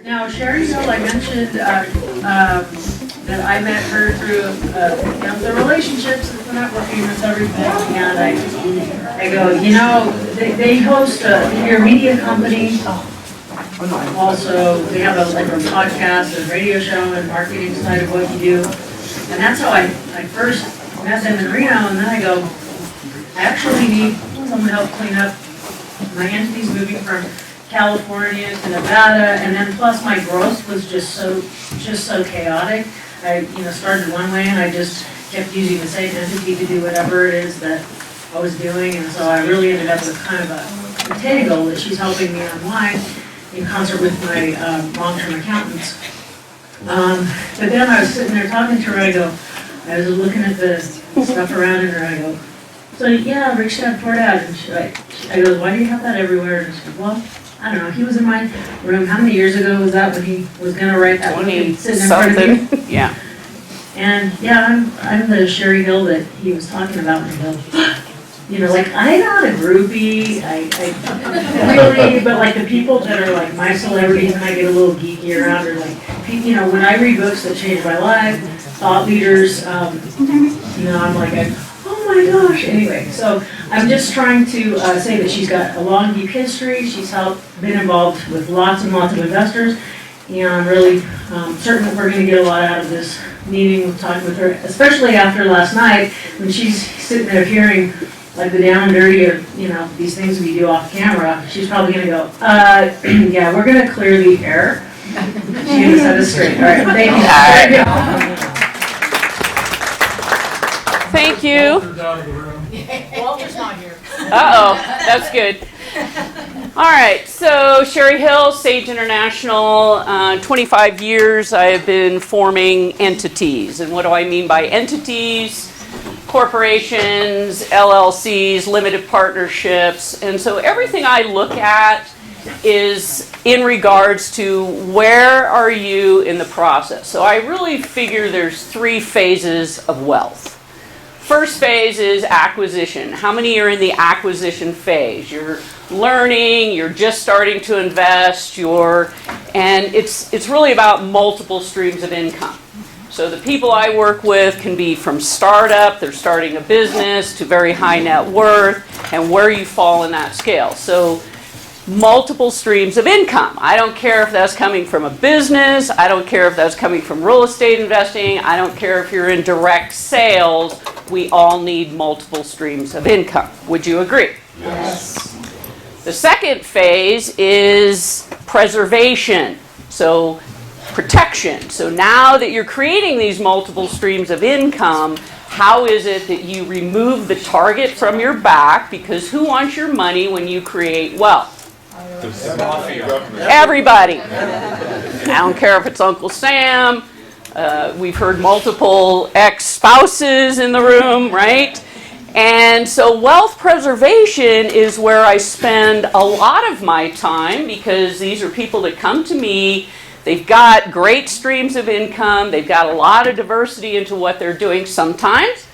Now, Cheri, I mentioned that I met her through the relationships, the networking, that's everything, and I go, they host your media company. Also, they have a podcast and radio show and marketing side of what you do, and that's how I first met them in Reno. And then I go, I actually need someone to help clean up my entities moving from California to Nevada, and then plus my growth was just so chaotic. I started one way and I just kept using the same entity to do whatever it is that I was doing, and so I really ended up with kind of a potato that she's helping me unwind in concert with my long-term accountants. But then I was sitting there talking to her. I was looking at the stuff around in her. I go, so yeah, Rich Dad poured out, and I go, why do you have that everywhere? And she goes, well, I don't know. He was in my room. How many years ago was that when he was going to write that book and sitting in front of me? Yeah. And yeah, I'm the Cheri Hill that he was talking about. And I go, I'm not a groupie. I really, but like the people that are like my celebrities, and I get a little geeky around, or like, when I read books that changed my life, thought leaders, I'm like, oh my gosh. Anyway, so I'm just trying to say that she's got a long, deep history. She's been involved with lots and lots of investors, and I'm really certain that we're going to get a lot out of this meeting with talking with her, especially after last night when she's sitting there hearing like the down and dirty of these things we do off camera. She's probably going to go, yeah, we're going to clear the air. She's going to set us straight. All right, thank you. Thank you. Walter's not here. Uh-oh, that's good. All right, so Cheri Hill, Sage International, 25 years I have been forming entities. And what do I mean by entities? Corporations, LLCs, limited partnerships. And so everything I look at is in regards to where are you in the process. So I really figure there's 3 phases of wealth. First phase is acquisition. How many are in the acquisition phase? You're learning, you're just starting to invest, and it's really about multiple streams of income. So the people I work with can be from startup, they're starting a business, to very high net worth, and where you fall in that scale. So multiple streams of income. I don't care if that's coming from a business, I don't care if that's coming from real estate investing, I don't care if you're in direct sales, we all need multiple streams of income. Would you agree? Yes. The second phase is preservation, so protection. So now that you're creating these multiple streams of income, how is it that you remove the target from your back? Because who wants your money when you create wealth? Everybody. I don't care if it's Uncle Sam. We've heard multiple ex-spouses in the room, right? And so wealth preservation is where I spend a lot of my time, because these are people that come to me. They've got great streams of income. They've got a lot of diversity into what they're doing sometimes.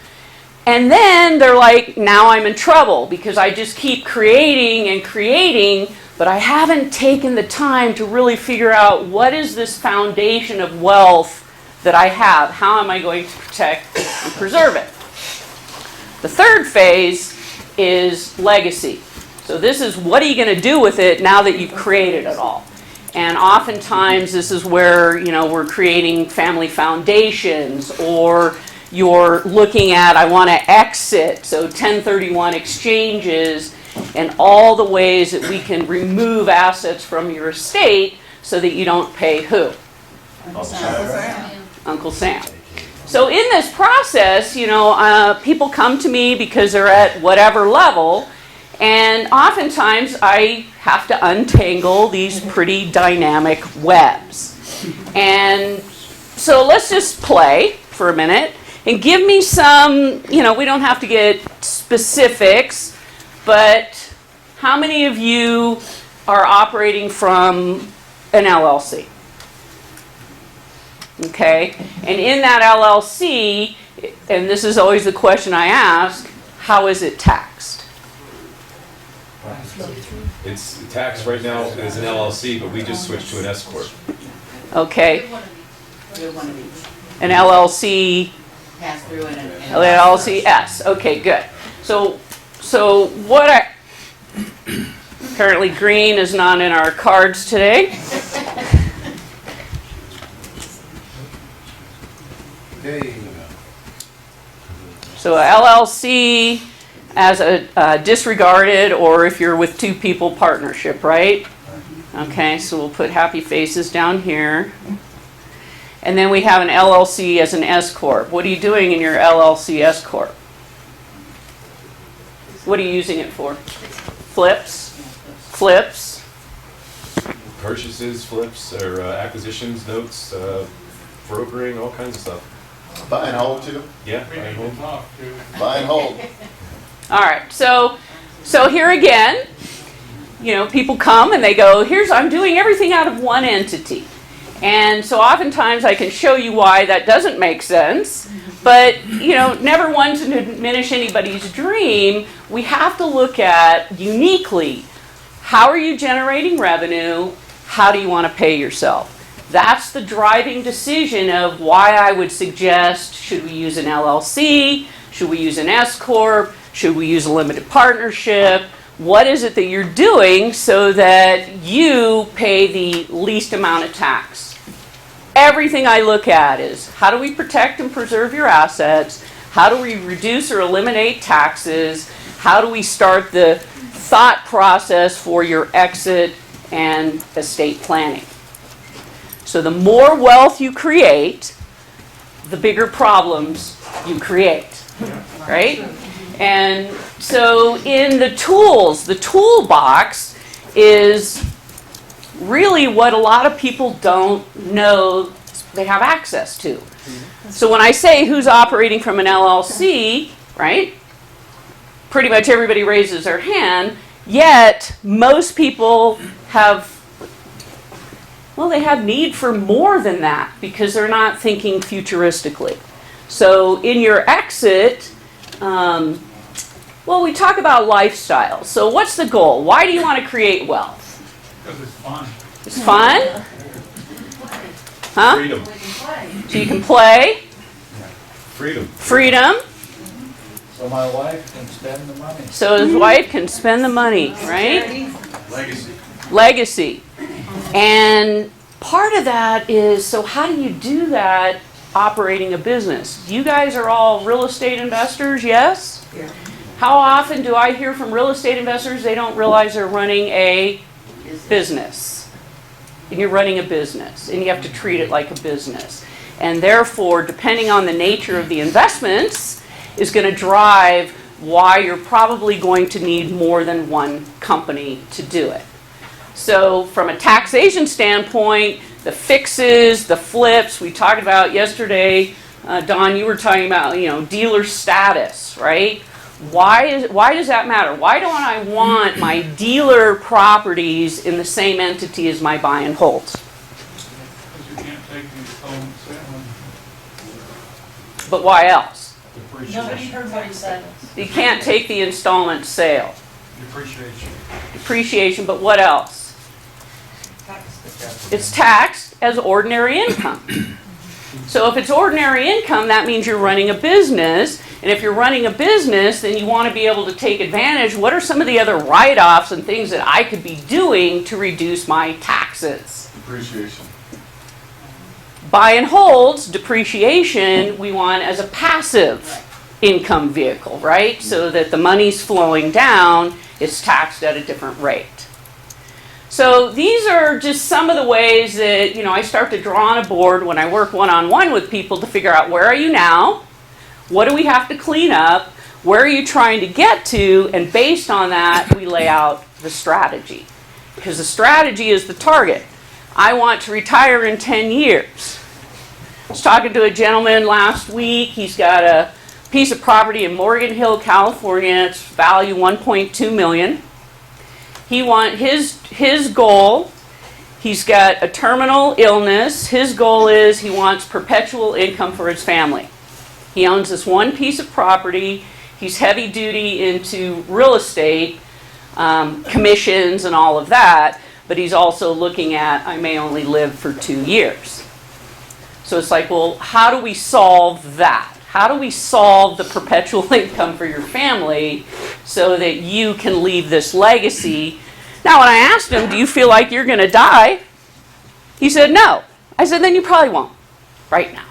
And then they're like, now I'm in trouble because I just keep creating and creating, but I haven't taken the time to really figure out what is this foundation of wealth that I have. How am I going to protect and preserve it? The third phase is legacy. So this is, what are you going to do with it now that you've created it all? And oftentimes this is where, we're creating family foundations, or you're looking at, I want to exit, so 1031 exchanges, and all the ways that we can remove assets from your estate so that you don't pay who? Uncle Sam. So in this process, people come to me because they're at whatever level, and oftentimes I have to untangle these pretty dynamic webs. And so let's just play for a minute and give me some, we don't have to get specifics, but how many of you are operating from an LLC? Okay, and in that LLC, and this is always the question I ask, how is it taxed? It's taxed right now as an LLC, but we just switched to an S corp. Okay, We have one of these. an LLC, Pass through and. LLCS. Okay, good. So what apparently green is not in our cards today. So a LLC as a disregarded, or if you're with two people, partnership, right? Okay, so we'll put happy faces down here. And then we have an LLC as an S Corp. What are you doing in your LLC S Corp? What are you using it for? Flips? Flips? Purchases, flips, or acquisitions, notes, brokering, all kinds of stuff. Buy and hold too. Yeah, I hope. Buy and hold. All right, so here again, you know, people come and they go, I'm doing everything out of one entity. And so oftentimes I can show you why that doesn't make sense, but, you know, never one to diminish anybody's dream. We have to look at uniquely, how are you generating revenue? How do you want to pay yourself? That's the driving decision of why I would suggest, should we use an LLC? Should we use an S Corp? Should we use a limited partnership? What is it that you're doing so that you pay the least amount of tax? Everything I look at is, how do we protect and preserve your assets? How do we reduce or eliminate taxes? How do we start the thought process for your exit and estate planning? So the more wealth you create, the bigger problems you create, right? And so in the tools, the toolbox is really what a lot of people don't know they have access to. So when I say who's operating from an LLC, right? Pretty much everybody raises their hand, yet most people have, well, they have need for more than that because they're not thinking futuristically. So in your exit, well, we talk about lifestyle. So what's the goal? Why do you want to create wealth? Because it's fun. It's fun? Huh? Freedom. So you can play. Freedom. Freedom. So my wife can spend the money. So his wife can spend the money, right? Legacy. Legacy. And part of that is, so how do you do that operating a business? You guys are all real estate investors, yes? Yeah. How often do I hear from real estate investors they don't realize they're running a business? And you're running a business, and you have to treat it like a business. And therefore, depending on the nature of the investments, is going to drive why you're probably going to need more than one company to do it. So from a taxation standpoint, the fixes, the flips, we talked about yesterday, Don, you were talking about, you know, dealer status, right? Why does that matter? Why don't I want my dealer properties in the same entity as my buy and holds? Because you can't take the installment sale But why else? and Nobody depreciation. heard what he said. You can't take the installment sale. Depreciation. Depreciation, but what else? It's taxed as ordinary income. So if it's ordinary income, that means you're running a business. And if you're running a business, then you want to be able to take advantage. What are some of the other write-offs and things that I could be doing to reduce my taxes? Depreciation. Buy and holds, depreciation, we want as a passive income vehicle, right? So that the money's flowing down, it's taxed at a different rate. So these are just some of the ways that, you know, I start to draw on a board when I work one-on-one with people to figure out, where are you now? What do we have to clean up? Where are you trying to get to? And based on that, we lay out the strategy. Because the strategy is the target. I want to retire in 10 years. I was talking to a gentleman last week. He's got a piece of property in Morgan Hill, California. It's value $1.2 million. He wants his goal. He's got a terminal illness. His goal is he wants perpetual income for his family. He owns this one piece of property. He's heavy duty into real estate, commissions and all of that. but he's also looking at, I may only live for 2 years. So it's like, well, how do we solve that? How do we solve the perpetual income for your family so that you can leave this legacy? Now, when I asked him, do you feel like you're going to die? He said, no. I said, then you probably won't right now.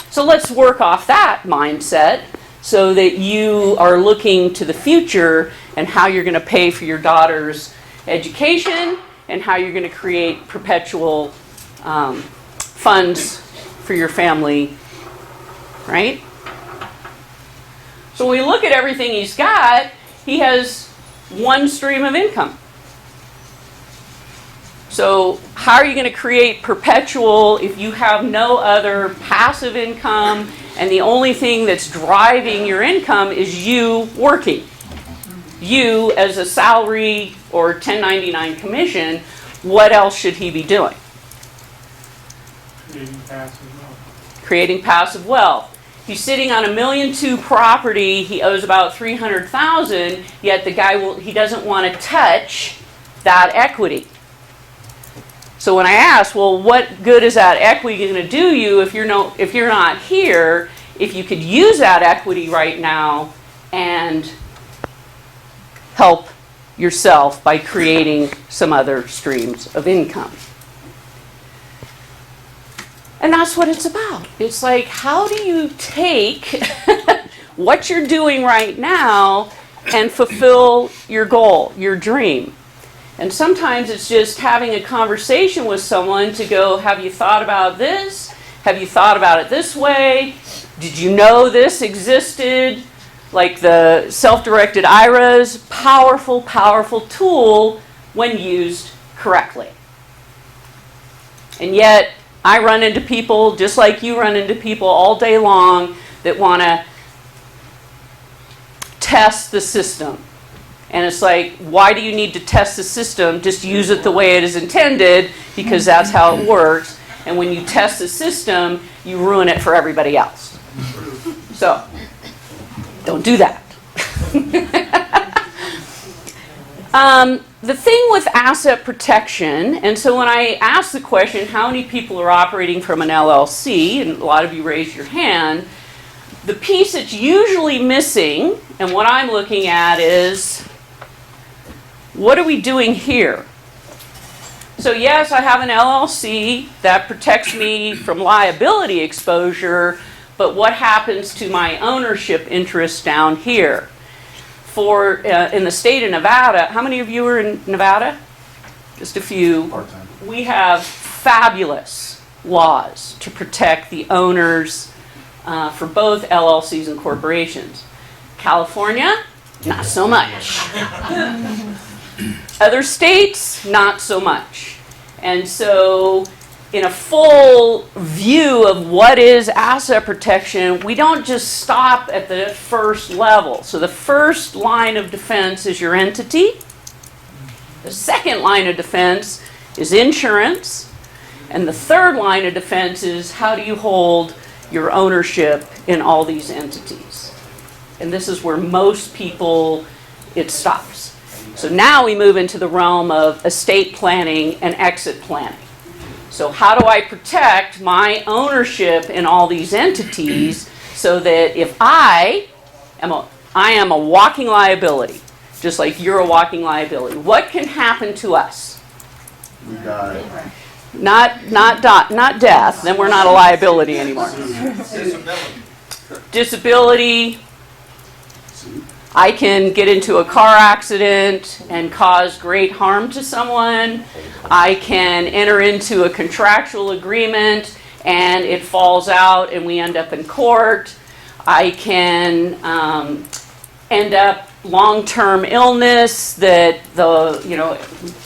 So let's work off that mindset so that you are looking to the future and how you're going to pay for your daughter's education and how you're going to create perpetual funds for your family, right? So when we look at everything he's got, he has one stream of income. So how are you going to create perpetual if you have no other passive income and the only thing that's driving your income is you working? You as a salary or 1099 commission, what else should he be doing? Creating passive wealth. Creating passive wealth. He's sitting on $1.2 million property. He owes about $300,000. Yet the guy he doesn't want to touch that equity. So when I asked, well, what good is that equity going to do you if you're not here? If you could use that equity right now and help yourself by creating some other streams of income. And that's what it's about. It's like, how do you take what you're doing right now and fulfill your goal, your dream? And sometimes it's just having a conversation with someone to go, have you thought about this? Have you thought about it this way? Did you know this existed? Like the self-directed IRAs, powerful, powerful tool when used correctly. And yet, I run into people, just like you run into people all day long, that want to test the system. And it's like, why do you need to test the system? Just use it the way it is intended, because that's how it works. And when you test the system, you ruin it for everybody else. So, don't do that. The thing with asset protection, and so when I ask the question, how many people are operating from an LLC, and a lot of you raise your hand, the piece that's usually missing, and what I'm looking at is, what are we doing here? So yes, I have an LLC that protects me from liability exposure, but what happens to my ownership interest down here? For in the state of Nevada, how many of you are in Nevada? Just a few. Part-time. We have fabulous laws to protect the owners for both LLCs and corporations. California, not so much. Other states, not so much. And so in a full view of what is asset protection, we don't just stop at the first level. So the first line of defense is your entity. The second line of defense is insurance. And the third line of defense is how do you hold your ownership in all these entities. And this is where most people, it stops. So now we move into the realm of estate planning and exit planning. So how do I protect my ownership in all these entities so that if I am a walking liability, just like you're a walking liability, what can happen to us? We die. Not death, then we're not a liability anymore. Disability. I can get into a car accident and cause great harm to someone. I can enter into a contractual agreement and it falls out and we end up in court. I can end up long-term illness that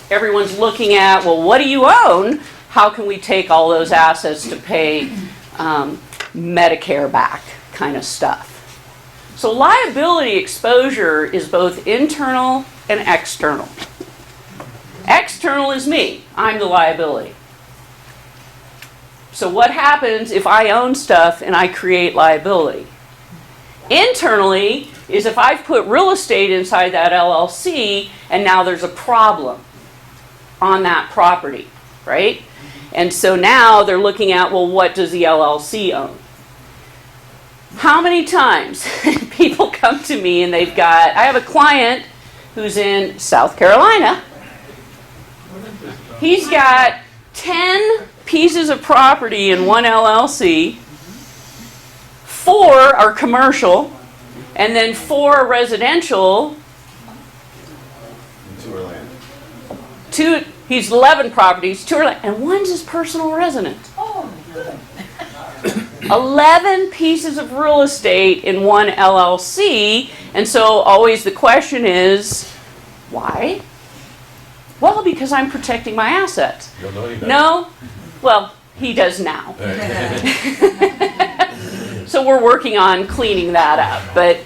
everyone's looking at, well, what do you own? How can we take all those assets to pay Medicare back kind of stuff? So liability exposure is both internal and external. External is me. I'm the liability. So what happens if I own stuff and I create liability? Internally is if I've put real estate inside that LLC and now there's a problem. on that property, right? And so now they're looking at, well, what does the LLC own? How many times people come to me and I have a client who's in South Carolina. He's got 10 pieces of property in one LLC, 4 are commercial, and then 4 are residential. 2 are land. 2, he's 11 properties, 2 are land, and one's his personal residence. 11 pieces of real estate in one LLC, and so always the question is, why? Well, because I'm protecting my assets. You don't know any better. No? Well, he does now. All right. So we're working on cleaning that up. But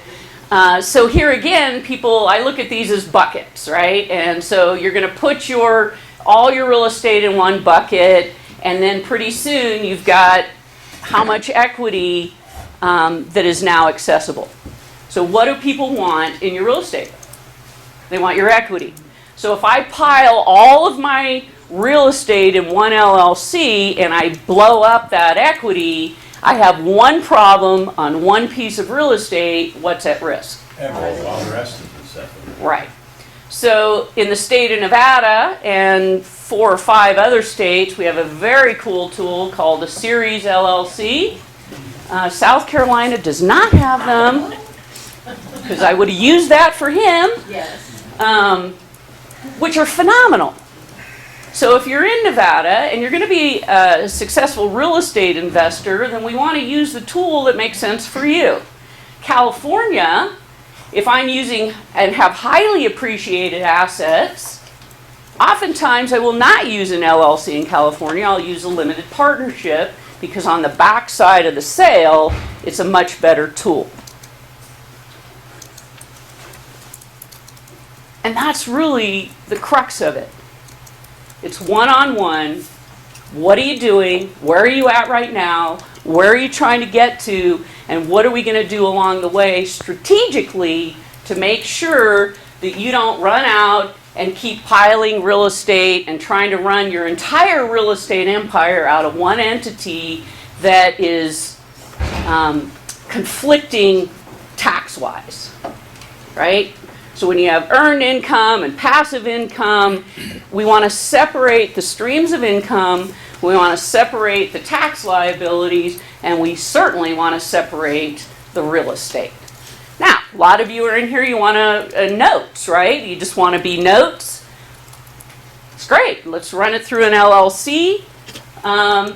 so here again, I look at these as buckets, right? And so you're going to put all your real estate in one bucket, and then pretty soon you've got how much equity that is now accessible. So what do people want in your real estate? They want your equity. So if I pile all of my real estate in one LLC and I blow up that equity, I have one problem on one piece of real estate. What's at risk? And all the rest of the stuff. Right. So in the state of Nevada and 4 or 5 other states, we have a very cool tool called a series LLC. South Carolina does not have them, because I would have used that for him. Yes. Which are phenomenal. So if you're in Nevada and you're going to be a successful real estate investor, then we want to use the tool that makes sense for you. California, if I'm using and have highly appreciated assets, oftentimes I will not use an LLC in California. I'll use a limited partnership, because on the back side of the sale, it's a much better tool. And that's really the crux of it. It's one-on-one. What are you doing? Where are you at right now? Where are you trying to get to? And what are we going to do along the way strategically to make sure that you don't run out and keep piling real estate and trying to run your entire real estate empire out of one entity that is conflicting tax-wise, right? So when you have earned income and passive income, we want to separate the streams of income, we want to separate the tax liabilities, and we certainly want to separate the real estate. Now, a lot of you are in here, you want notes, right? You just want to be notes. It's great. Let's run it through an LLC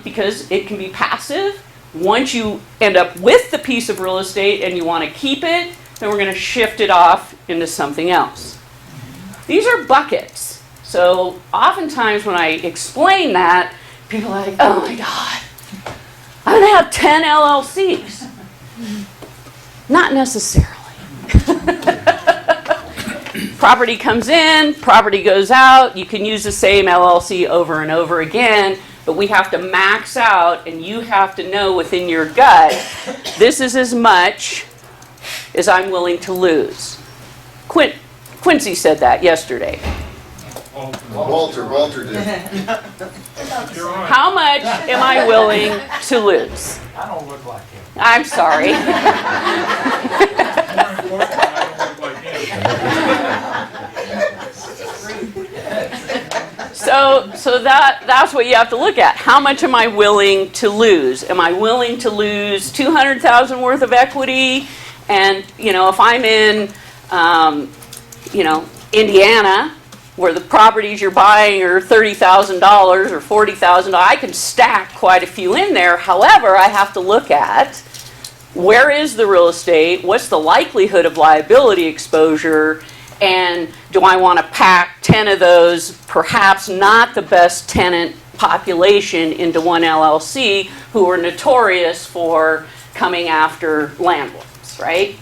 because it can be passive. Once you end up with the piece of real estate and you want to keep it, then we're going to shift it off into something else. These are buckets. So oftentimes when I explain that, people are like, oh my God, I'm going to have 10 LLCs. Not necessarily. Property comes in, property goes out. You can use the same LLC over and over again, but we have to max out, and you have to know within your gut, this is as much as I'm willing to lose. Quincy said that yesterday. Walter did. You're right. How much am I willing to lose? I don't look like him. I'm sorry. More important, I don't look like him. So that's what you have to look at. How much am I willing to lose? Am I willing to lose $200,000 worth of equity? And if I'm in Indiana, where the properties you're buying are $30,000 or $40,000, I can stack quite a few in there. However, I have to look at where is the real estate, what's the likelihood of liability exposure, and do I want to pack 10 of those, perhaps not the best tenant population, into one LLC who are notorious for coming after landlords, right?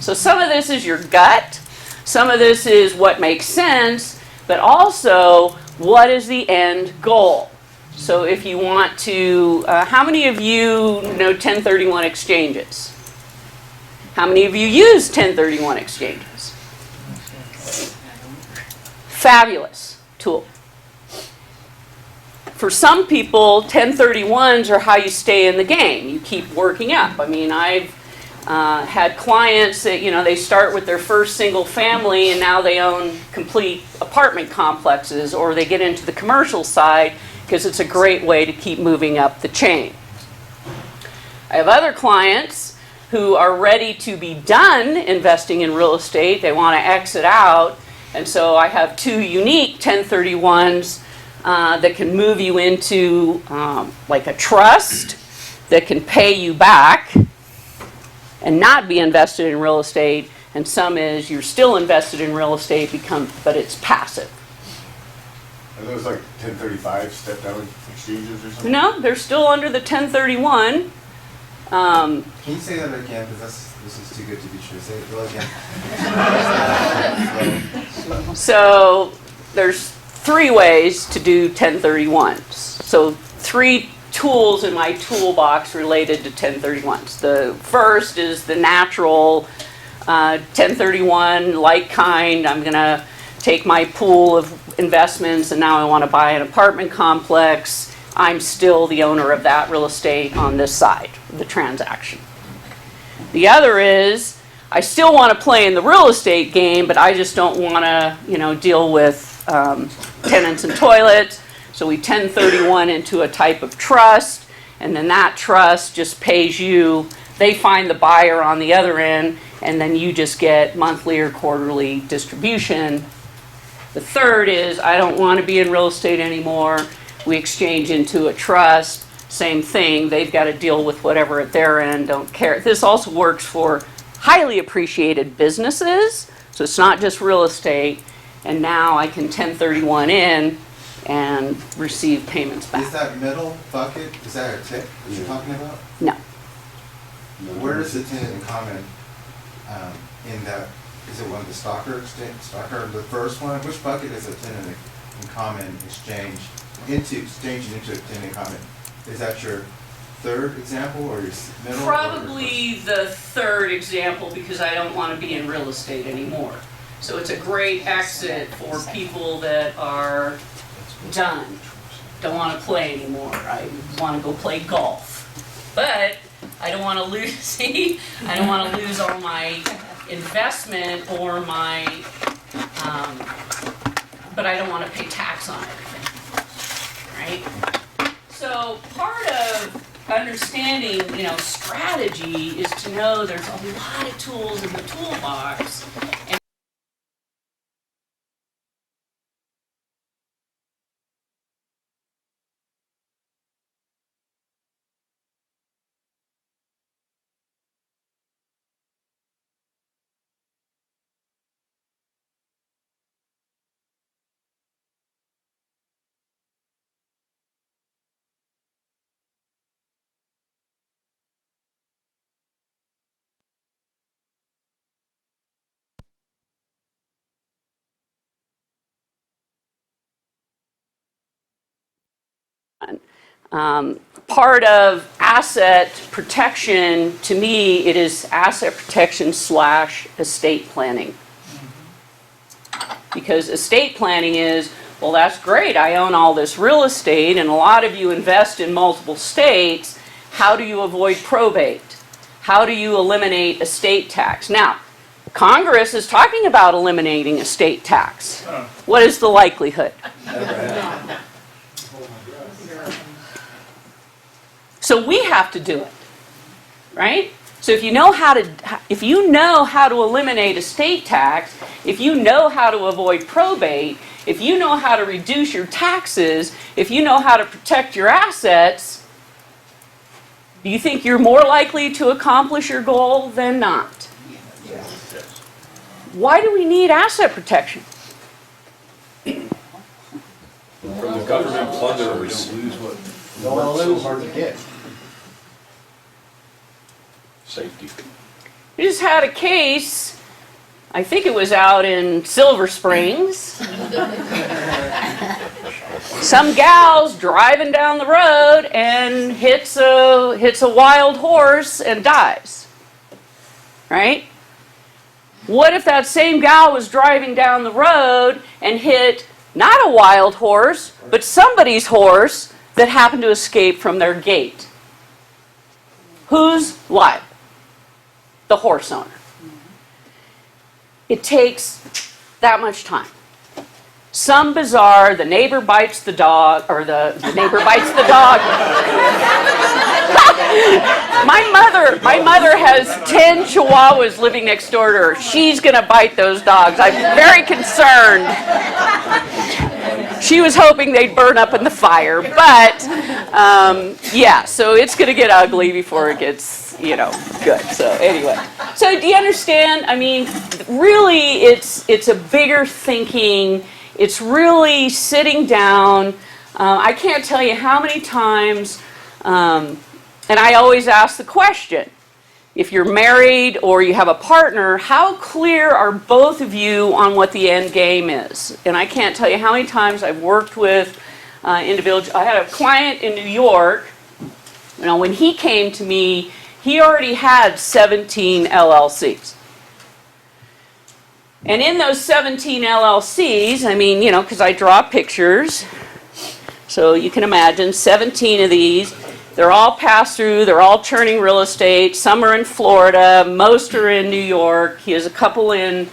So some of this is your gut. Some of this is what makes sense, but also what is the end goal? So if you want to, how many of you know 1031 exchanges? How many of you use 1031 exchanges? Fabulous tool. for some people, 1031s are how you stay in the game. You keep working up. I mean, I've had clients that, you know, they start with their first single family and now they own complete apartment complexes, or they get into the commercial side because it's a great way to keep moving up the chain. I have other clients who are ready to be done investing in real estate. They want to exit out. And so I have two unique 1031s that can move you into like a trust that can pay you back and not be invested in real estate. And some is you're still invested in real estate, but it's passive. Are those like 1035 step down exchanges or something? No, they're still under the 1031. Can you say that again? Because this is too good to be true. Say it again. So there's 3 ways to do 1031s. So 3 tools in my toolbox related to 1031s. The first is the natural 1031 like kind. I'm going to take my pool of investments and now I want to buy an apartment complex. I'm still the owner of that real estate on this side of the transaction. The other is I still want to play in the real estate game, but I just don't want to, you know, deal with tenants and toilets. So we 1031 into a type of trust, and then that trust just pays you. They find the buyer on the other end, and then you just get monthly or quarterly distribution. The third is I don't want to be in real estate anymore. We exchange into a trust. Same thing. They've got to deal with whatever at their end. Don't care. This also works for highly appreciated businesses. So it's not just real estate. And now I can 1031 in and receive payments back. Is that middle bucket, is that a tip that you're talking about? No. Where does the tenant in common in that? Is it one of the stalker, the first one? Which bucket is a tenant in common exchanging into a tenant in common? Is that your third example or your middle? Probably the third example because I don't want to be in real estate anymore. So it's a great exit for people that are done, don't want to play anymore. I want to go play golf, but I don't want to lose. I don't want to lose all my investment or my, but I don't want to pay tax on everything, right? So part of understanding, you know, strategy is to know there's a lot of tools in the toolbox. Part of asset protection, to me, it is asset protection / estate planning. Because estate planning is, well, that's great, I own all this real estate, and a lot of you invest in multiple states. How do you avoid probate? How do you eliminate estate tax? Now, Congress is talking about eliminating estate tax. What is the likelihood? So we have to do it, right? So if you know how to eliminate estate tax, if you know how to avoid probate, if you know how to reduce your taxes, if you know how to protect your assets, do you think you're more likely to accomplish your goal than not? Yes. Why do we need asset protection? From the government plunderers. Don't want to lose, hard to get. Safety. We just had a case, I think it was out in Silver Springs. Some gal's driving down the road and hits a wild horse and dies. Right? What if that same gal was driving down the road and hit not a wild horse, but somebody's horse that happen to escape from their gate. Who's liable? The horse owner. It takes that much time. Some bizarre, the neighbor bites the dog, or the neighbor bites the dog. My mother has 10 chihuahuas living next door to her. She's gonna bite those dogs. I'm very concerned. She was hoping they'd burn up in the fire, but yeah, so it's gonna get ugly before it gets, good. So anyway, so do you understand? I mean, really, it's a bigger thinking. It's really sitting down. I can't tell you how many times, and I always ask the question, if you're married or you have a partner, how clear are both of you on what the end game is? And I can't tell you how many times I've worked with individuals. I had a client in New York. When he came to me, he already had 17 LLCs. And in those 17 LLCs, because I draw pictures, so you can imagine 17 of these. They're all pass through, they're all churning real estate. Some are in Florida, most are in New York. He has a couple in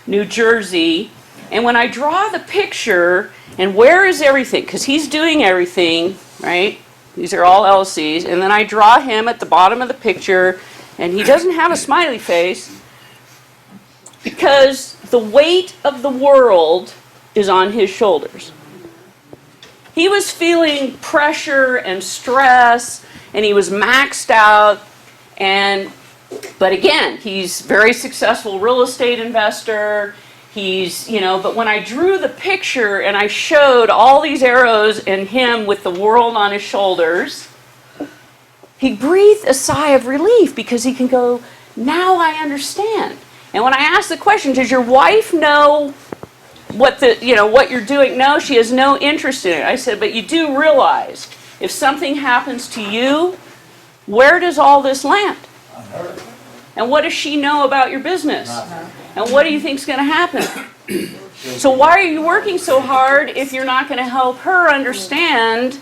New Jersey. And when I draw the picture, and where is everything? Because he's doing everything, right? These are all LLCs. And then I draw him at the bottom of the picture, and he doesn't have a smiley face because the weight of the world is on his shoulders. He was feeling pressure and stress, and he was maxed out. But again, he's a very successful real estate investor. But when I drew the picture and I showed all these arrows and him with the world on his shoulders, he breathed a sigh of relief because he can go, now I understand. And when I asked the question, does your wife know what you're doing? No, she has no interest in it. I said, but you do realize if something happens to you, where does all this land? And what does she know about your business? And what do you think is going to happen? So why are you working so hard if you're not going to help her understand,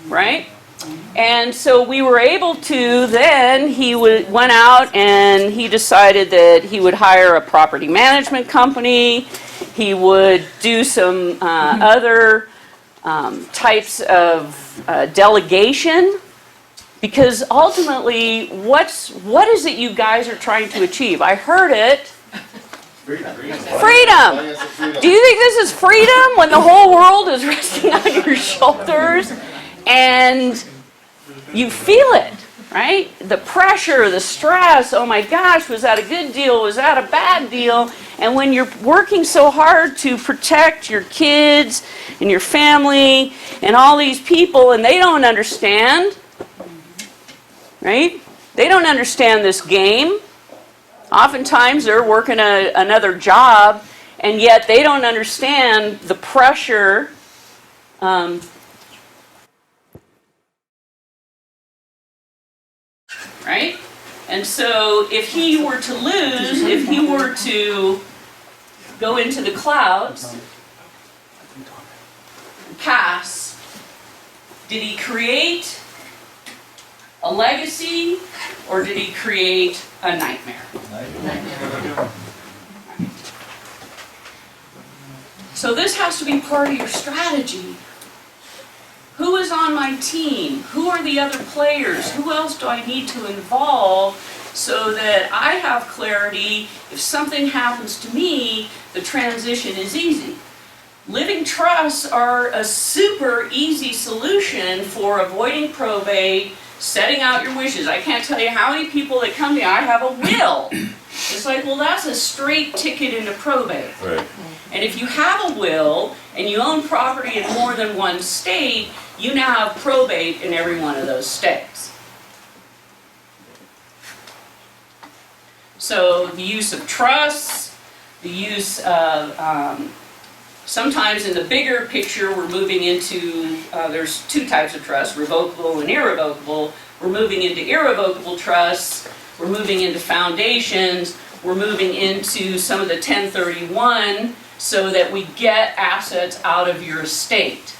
right? And so we were able to, then he went out and he decided that he would hire a property management company. He would do some other types of delegation, because ultimately, what is it you guys are trying to achieve? I heard it. Freedom. Do you think this is freedom when the whole world is resting on your shoulders and you feel it, right? The pressure, the stress, oh my gosh, was that a good deal? Was that a bad deal? And when you're working so hard to protect your kids and your family and all these people, and they don't understand, right? They don't understand this game. Oftentimes they're working another job, and yet they don't understand the pressure. Right? And so if he were to lose, if he were to go into the clouds, pass, did he create a legacy or did he create a nightmare? So this has to be part of your strategy. Who is on my team? Who are the other players? Who else do I need to involve so that I have clarity? If something happens to me, the transition is easy. Living trusts are a super easy solution for avoiding probate, setting out your wishes. I can't tell you how many people that come to me, I have a will. It's like, well, that's a straight ticket into probate. Right. And if you have a will and you own property in more than one state, you now have probate in every one of those states. So the use of trusts, the use of, sometimes in the bigger picture we're moving into, there's two types of trusts, revocable and irrevocable. We're moving into irrevocable trusts, we're moving into foundations, we're moving into some of the 1031 so that we get assets out of your estate.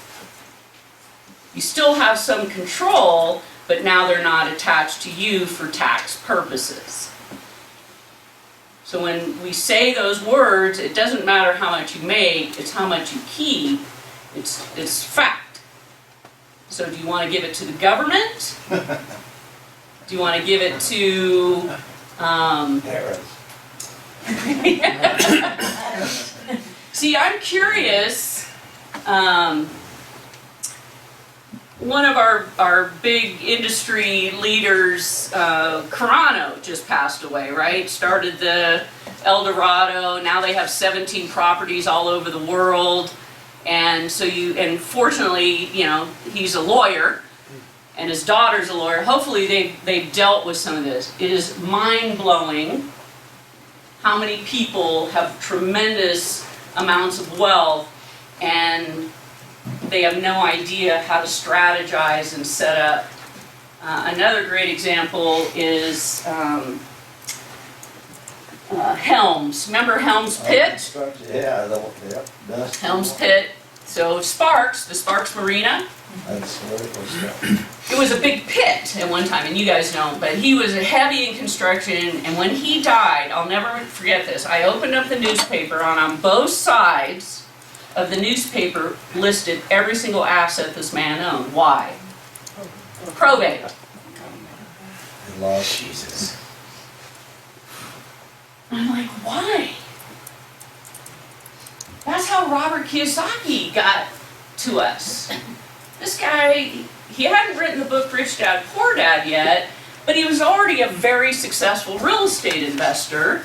You still have some control, but now they're not attached to you for tax purposes. So when we say those words, it doesn't matter how much you make, it's how much you keep. It's fact. So do you want to give it to the government? Do you want to give it to, see, I'm curious, one of our big industry leaders, Carano, just passed away, right? Started the El Dorado, now they have 17 properties all over the world. And so and fortunately, you know, he's a lawyer, and his daughter's a lawyer. Hopefully they've dealt with some of this. It is mind-blowing how many people have tremendous amounts of wealth, and they have no idea how to strategize and set up. Another great example is Helms. Remember Helms Pit? Yeah, dust. Helms Pit. So Sparks, the Sparks Marina. That's where it was. It was a big pit at one time, and you guys know, but he was heavy in construction, and when he died, I'll never forget this, I opened up the newspaper, and on both sides of the newspaper listed every single asset this man owned. Why? Probate. Lost Jesus. I'm like, why? That's how Robert Kiyosaki got to us. This guy, he hadn't written the book Rich Dad, Poor Dad yet, but he was already a very successful real estate investor.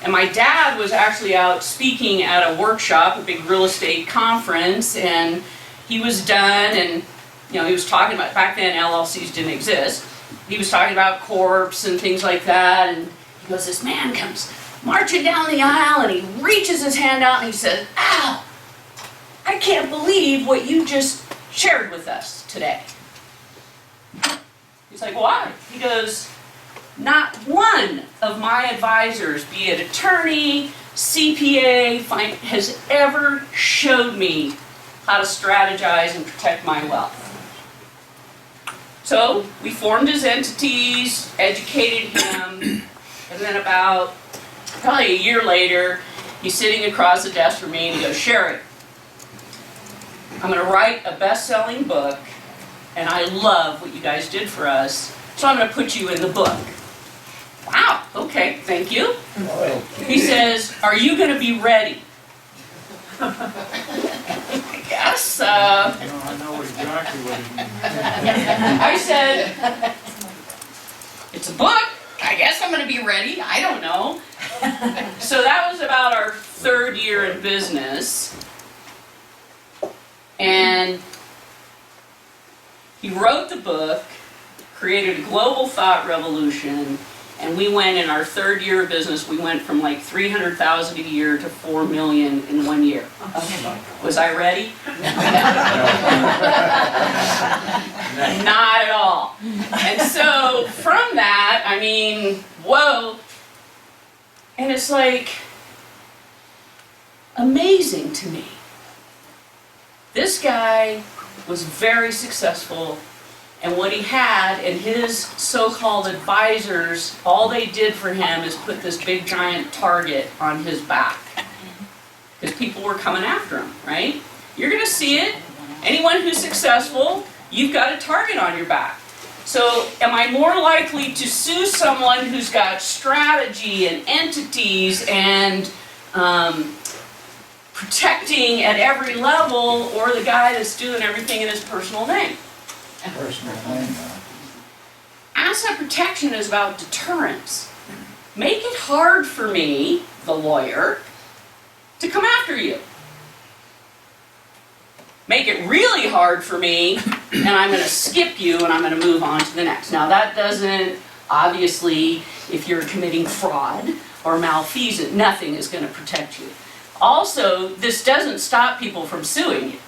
And my dad was actually out speaking at a workshop, a big real estate conference, and he was done, and you know, he was talking about, back then LLCs didn't exist, he was talking about corps and things like that, and he goes, this man comes marching down the aisle, and he reaches his hand out and he says, ow, I can't believe what you just shared with us today. He's like, why? He goes, not one of my advisors, be it attorney, CPA, has ever showed me how to strategize and protect my wealth. So we formed his entities, educated him, and then about probably a year later, he's sitting across the desk from me and he goes, Cheri, I'm going to write a best-selling book, and I love what you guys did for us, so I'm going to put you in the book. Wow, okay, thank you. He says, are you going to be ready? I guess. I know exactly what he means. I said, it's a book. I guess I'm going to be ready. I don't know. So that was about our third year in business. And he wrote the book, created a global thought revolution, and we went in our third year of business, we went from like 300,000 a year to 4 million in 1 year. Was I ready? Not at all. And so from that, I mean, whoa. And it's like amazing to me. This guy was very successful, and what he had, and his so-called advisors, all they did for him is put this big giant target on his back. Because people were coming after him, right? You're going to see it. Anyone who's successful, you've got a target on your back. So am I more likely to sue someone who's got strategy and entities and protecting at every level, or the guy that's doing everything in his personal name? Personal name. Asset protection is about deterrence. Make it hard for me, the lawyer, to come after you. Make it really hard for me, and I'm going to skip you and I'm going to move on to the next. Now that doesn't, obviously, if you're committing fraud or malfeasance, nothing is going to protect you. Also, this doesn't stop people from suing you.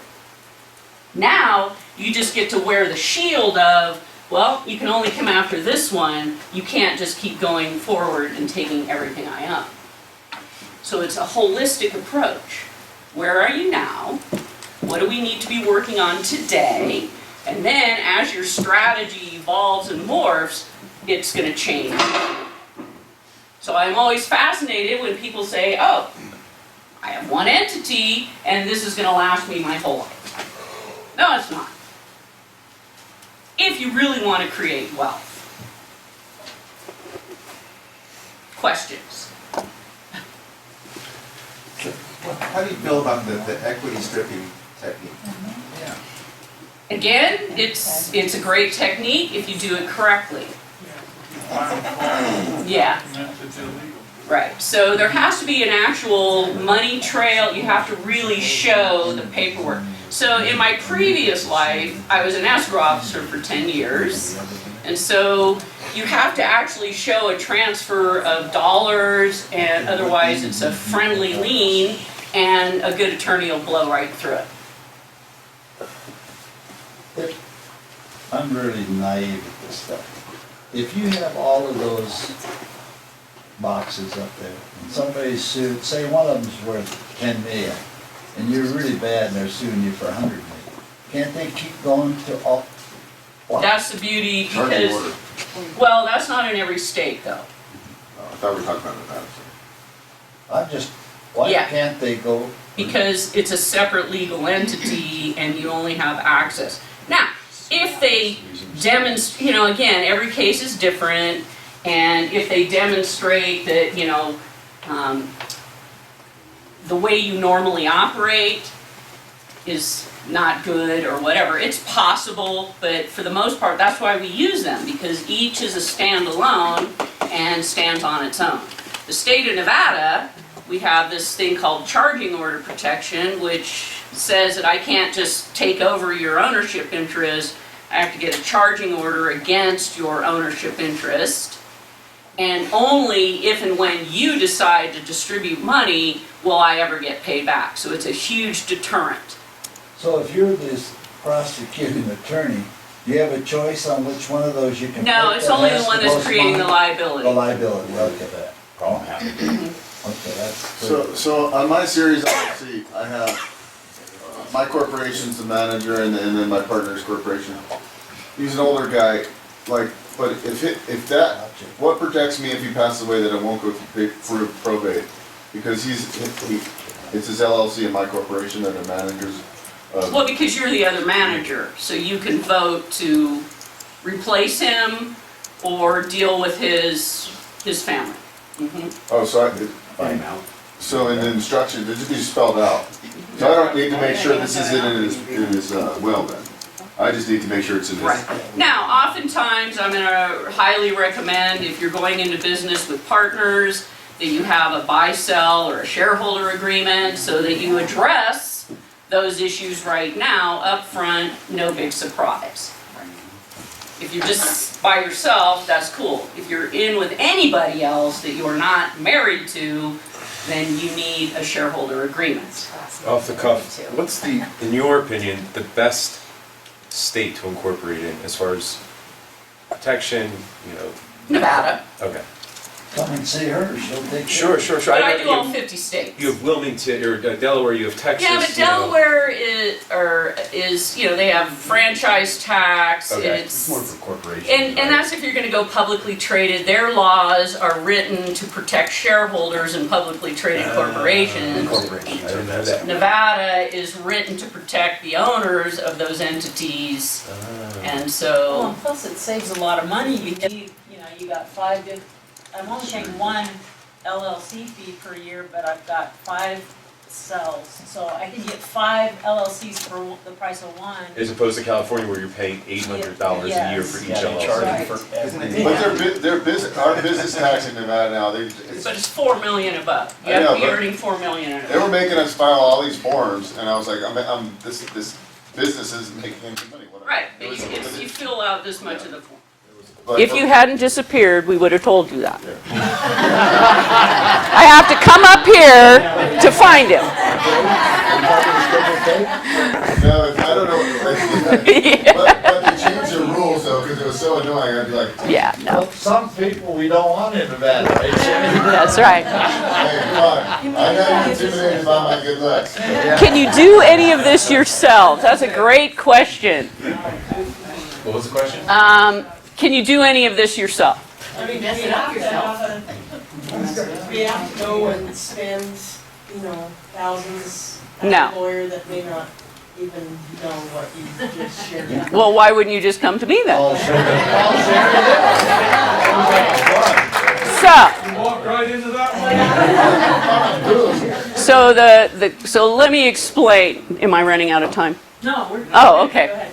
Now, you just get to wear the shield of, well, you can only come after this one, you can't just keep going forward and taking everything I own. So it's a holistic approach. Where are you now? What do we need to be working on today? And then as your strategy evolves and morphs, it's going to change. So I'm always fascinated when people say, oh, I have one entity and this is going to last me my whole life. No, it's not. If you really want to create wealth. Questions? How do you feel about the equity stripping technique? Again, it's a great technique if you do it correctly. Yeah. And that's illegal. Right, so there has to be an actual money trail, you have to really show the paperwork. So in my previous life, I was an escrow officer for 10 years, and so you have to actually show a transfer of dollars, and otherwise it's a friendly lien, and a good attorney will blow right through it. I'm really naive at this stuff. If you have all of those boxes up there, and somebody's sued, say one of them's worth 10 million, and you're really bad and they're suing you for 100 million, can't they keep going to all? What? That's the beauty, Charging because, order. well, that's not in every state though. I thought we were talking about that. I'm just, why Yeah. can't they go? Because it's a separate legal entity and you only have access. Now, if they demonstrate, you know, again, every case is different, and if they demonstrate that, you know, the way you normally operate is not good or whatever, it's possible, but for the most part, that's why we use them, because each is a standalone and stands on its own. The state of Nevada, we have this thing called charging order protection, which says that I can't just take over your ownership interest, I have to get a charging order against your ownership interest. And only if and when you decide to distribute money will I ever get paid back. So it's a huge deterrent. So if you're this prosecuting attorney, do you have a choice on which one of those you can pick? No, it's that only the has one the that's most creating the money? liability. The liability, okay. Okay, that's good. So on my series LLC, I have, my corporation's the manager and then my partner's corporation. He's an older guy, like, but if that, what protects me if he passes away that it won't go through probate? Because it's his LLC and my corporation that are managers of. Well, because you're the other manager, so you can vote to replace him or deal with his family. Oh, so By now. so in the instructions, it just needs spelled out. So I don't need to make sure this is in his will then. I just need to make sure it's in his. Right. Now, oftentimes, I'm gonna highly recommend, if you're going into business with partners, that you have a buy-sell or a shareholder agreement so that you address those issues right now up front, no big surprise. If you're just by yourself, that's cool. If you're in with anybody else that you're not married to, then you need a shareholder agreement. Off the cuff, what's the, in your opinion, the best state to incorporate in as far as protection, you know? Nevada. Okay. Come and see her, she'll take. Sure. But I do all 50 states. You have Wilmington, or Delaware, you have Texas. Yeah, but you know. Delaware is, you know, they have franchise tax, Okay. It's more for corporations. and right? that's if you're gonna go publicly traded. Their laws are written to protect shareholders in publicly traded corporations. Corporations. I didn't know that. Nevada is written to protect the owners of those entities, and Well, so, and plus it saves a lot of money because you got five different, I'm only paying one LLC fee per year, but I've got 5 cells. So I can get 5 LLCs for the price of one. As opposed to California where you're paying $800 a year for each Yeah, they LLC. charge Right. you for every. But their business, our business tax in Nevada now, but it's 4 million above. You have to be I know, but- earning 4 million and they were above. making us file all these forms, and I was like, this business isn't making any money, whatever. Right, It but was- if you fill out this much of the form. but If for- you hadn't disappeared, we would have told you that. I have to come up here to find him. No, I don't know, but they changed the rules though, because it was so annoying, I'd be like, Yeah, no, Well, some people we don't want in Nevada, right, Cheri? that's right. hey, come on, I'm not intimidated by my good looks. Can you do any of this yourself? That's a great question. What was the question? Can you do any of this yourself? I mean, mess it up yourself. We have to go and spend, you know, thousands on No. a lawyer that may not even know what you just shared. Well, why wouldn't you just come to me then? All Cheri So, You walked right into that one. so so let me explain. Am I running out of time? No, we're. Oh, okay. Go ahead.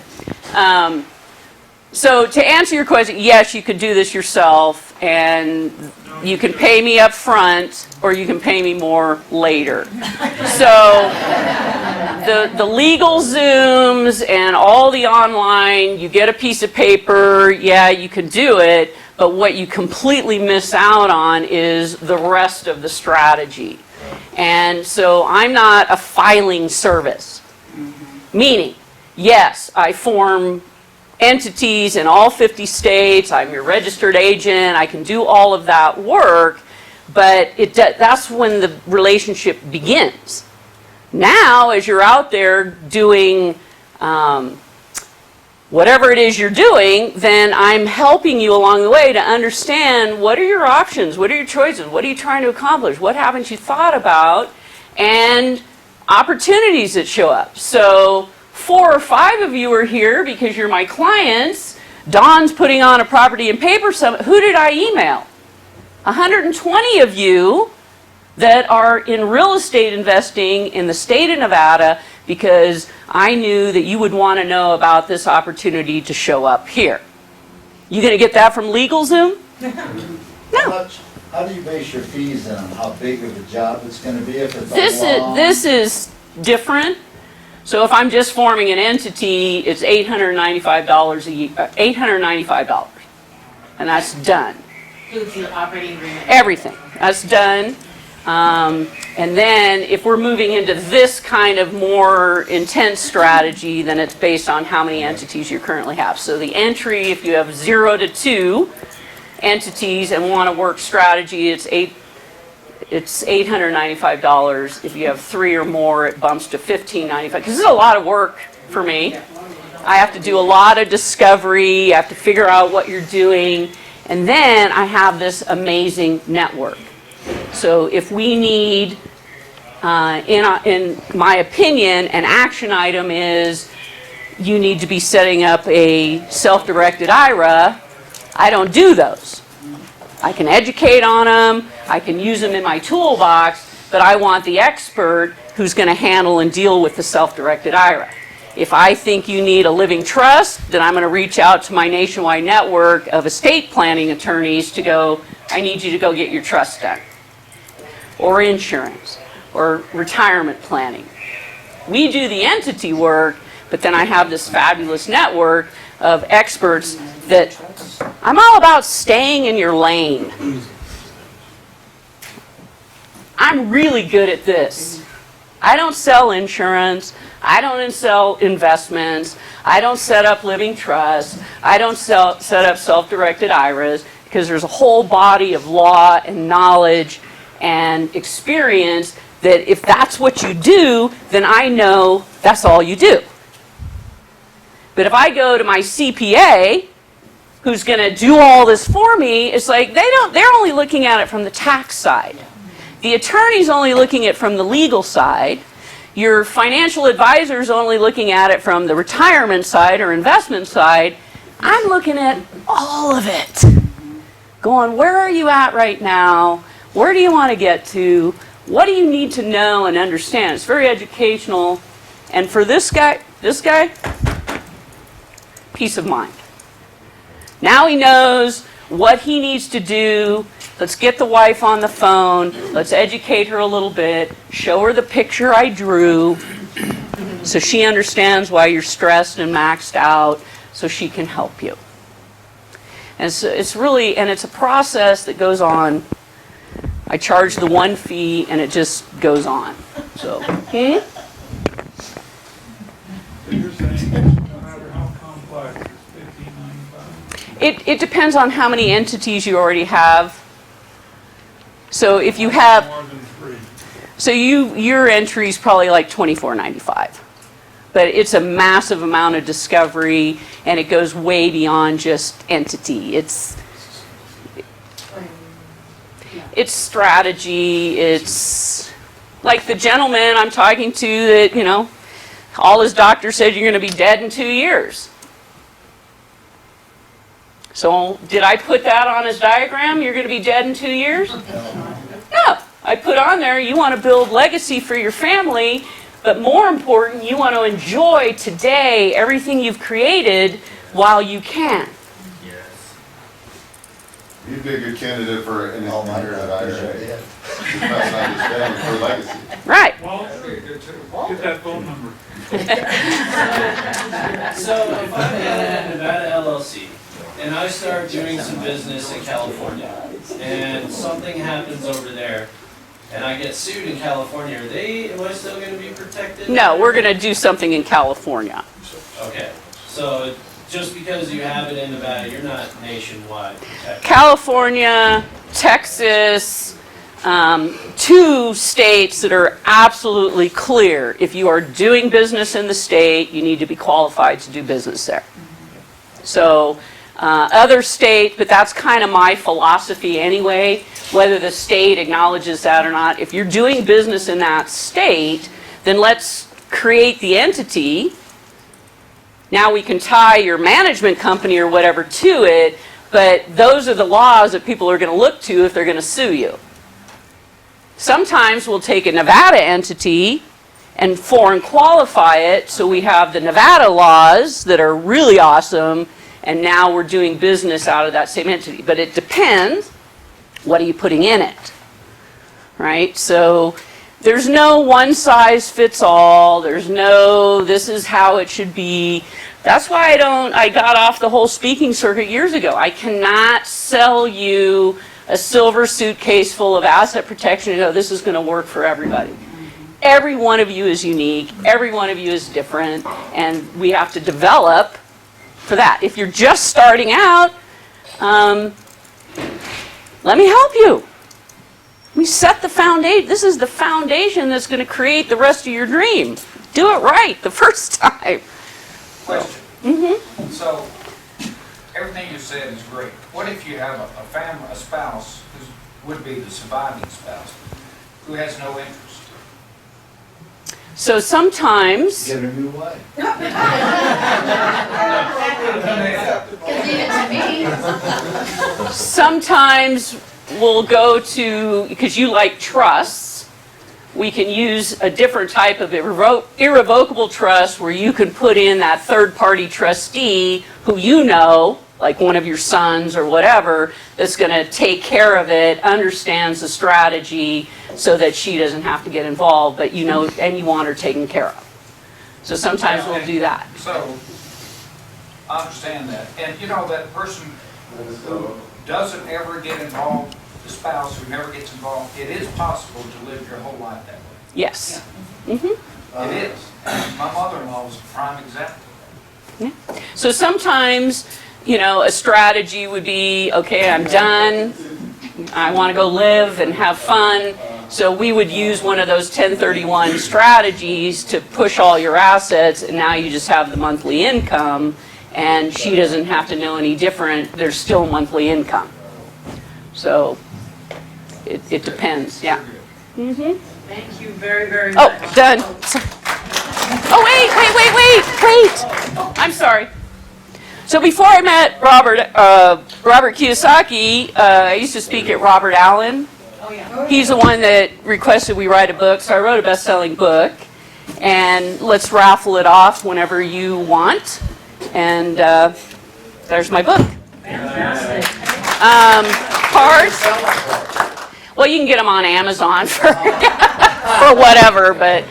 So to answer your question, yes, you could do this yourself, and you can pay me up front, or you can pay me more later. So the legal Zooms and all the online, you get a piece of paper, yeah, you can do it, but what you completely miss out on is the rest of the strategy. And so I'm not a filing service, meaning, yes, I form entities in all 50 states, I'm your registered agent, I can do all of that work, but that's when the relationship begins. Now, as you're out there doing whatever it is you're doing, then I'm helping you along the way to understand what are your options, what are your choices, what are you trying to accomplish, what haven't you thought about, and opportunities that show up. So 4 or 5 of you are here because you're my clients. Don's putting on a property and paper summit. Who did I email? 120 of you that are in real estate investing in the state of Nevada because I knew that you would want to know about this opportunity to show up here. You going to get that from LegalZoom? How do you base your fees on how big of a job it's gonna be if it's This is different. So if I'm just forming an entity, it's $895 a year, $895, and that's done. Includes the operating agreement. Everything, that's done. And then if we're moving into this kind of more intense strategy, then it's based on how many entities you currently have. So the entry, if you have 0 to 2 entities and want to work strategy, it's $895. If you have 3 or more, it bumps to $1,595. Because this is a lot of work for me. I have to do a lot of discovery. I have to figure out what you're doing. And then I have this amazing network. So if we need, in my opinion, an action item is you need to be setting up a self-directed IRA, I don't do those. I can educate on them, I can use them in my toolbox, but I want the expert who's going to handle and deal with the self-directed IRA. If I think you need a living trust, then I'm going to reach out to my nationwide network of estate planning attorneys to go, I need you to go get your trust done. Or insurance, or retirement planning. We do the entity work, but then I have this fabulous network of experts that I'm all about staying in your lane. I'm really good at this. I don't sell insurance. I don't sell investments. I don't set up living trusts. I don't set up self-directed IRAs because there's a whole body of law and knowledge and experience that if that's what you do, then I know that's all you do. But if I go to my CPA, who's going to do all this for me, it's like they're only looking at it from the tax side. The attorney's only looking at it from the legal side. Your financial advisor's only looking at it from the retirement side or investment side. I'm looking at all of it. Going, where are you at right now? Where do you want to get to? What do you need to know and understand? It's very educational. And for this guy, peace of mind. Now he knows what he needs to do. Let's get the wife on the phone. Let's educate her a little bit. Show her the picture I drew so she understands why you're stressed and maxed out so she can help you. And so it's really, and it's a process that goes on. I charge the one fee and it just goes on. So, So you're saying no matter how complex, it's $1,595. It depends on how many entities you already have. So if you have, More than 3. so your entry is probably like $24.95. But it's a massive amount of discovery, and it goes way beyond just entity. It's strategy, it's like the gentleman I'm talking to that, you know, all his doctor said you're going to be dead in 2 years. So did I put that on his diagram? You're going to be dead in 2 years? No. I put on there, you want to build legacy for your family, but more important, you want to enjoy today everything you've created while you can. You'd be a good candidate for an Oh, my inherited God, IRA. yeah. That's not his family, for legacy. Right. Well, get that phone number. So if I'm at Nevada LLC and I start doing some business in California and something happens over there and I get sued in California, am I still going to be protected? No, we're going to do something in California. Okay, so just because you have it in Nevada, you're not nationwide protected. California, Texas, 2 states that are absolutely clear. If you are doing business in the state, you need to be qualified to do business there. So other states, but that's kind of my philosophy anyway, whether the state acknowledges that or not. If you're doing business in that state, then let's create the entity. Now we can tie your management company or whatever to it, but those are the laws that people are going to look to if they're going to sue you. Sometimes we'll take a Nevada entity and foreign qualify it, so we have the Nevada laws that are really awesome, and now we're doing business out of that same entity. But it depends, what are you putting in it, right? So there's no one size fits all. There's no, this is how it should be. That's why I got off the whole speaking circuit years ago. I cannot sell you a silver suitcase full of asset protection and go, this is going to work for everybody. Every one of you is unique. Every one of you is different. And we have to develop for that. If you're just starting out, let me help you. We set the foundation. This is the foundation that's going to create the rest of your dream. Do it right the first time. Question. Mm-hmm. So, everything you said is great. What if you have a spouse who would be the surviving spouse who has no interest? So sometimes, Get a new wife. sometimes we'll go to, because you like trusts, we can use a different type of irrevocable trust where you can put in that third-party trustee who you know, like one of your sons or whatever, that's going to take care of it, understands the strategy so that she doesn't have to get involved, but you know, and you want her taken care of. So sometimes we'll do that. So, I understand that. And you know, that person who doesn't ever get involved, the spouse who never gets involved, it is possible to live your whole life that way. Yes. Mm-hmm. It is. And my mother-in-law was a prime example. Yeah. So sometimes, you know, a strategy would be, okay, I'm done. I want to go live and have fun. So we would use one of those 1031 strategies to push all your assets, and now you just have the monthly income, and she doesn't have to know any different. There's still monthly income. So it depends, yeah. Mm-hmm. Thank you very, very much. Oh, done. Oh, wait. I'm sorry. So before I met Robert Kiyosaki, I used to speak at Robert Allen. Oh, yeah. He's the one that requested we write a book, so I wrote a best-selling book. And let's raffle it off whenever you want. And there's my book. Fantastic. Cards. Well, you can get them on Amazon for whatever, but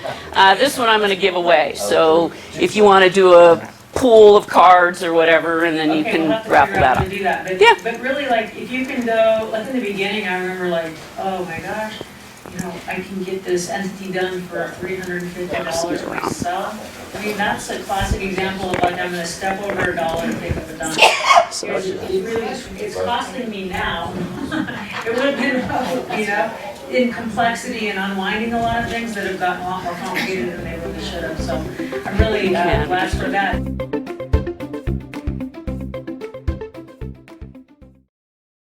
this one I'm going to give away. So if you want to do a pool of cards or whatever, and then you Okay, can we'll have to raffle figure out that how off. to do that. But, Yeah. but really, like, if you can go, like in the beginning, I remember like, oh my gosh, you know, I can get this entity done for $350 myself. I mean, that's a classic example of like, I'm gonna step over $1 and pick up a dime. So, It's really, it's costing me now. It would have been, you know, in complexity and unwinding a lot of things that have gotten a lot more complicated than they really should have. So I'm really glad for that.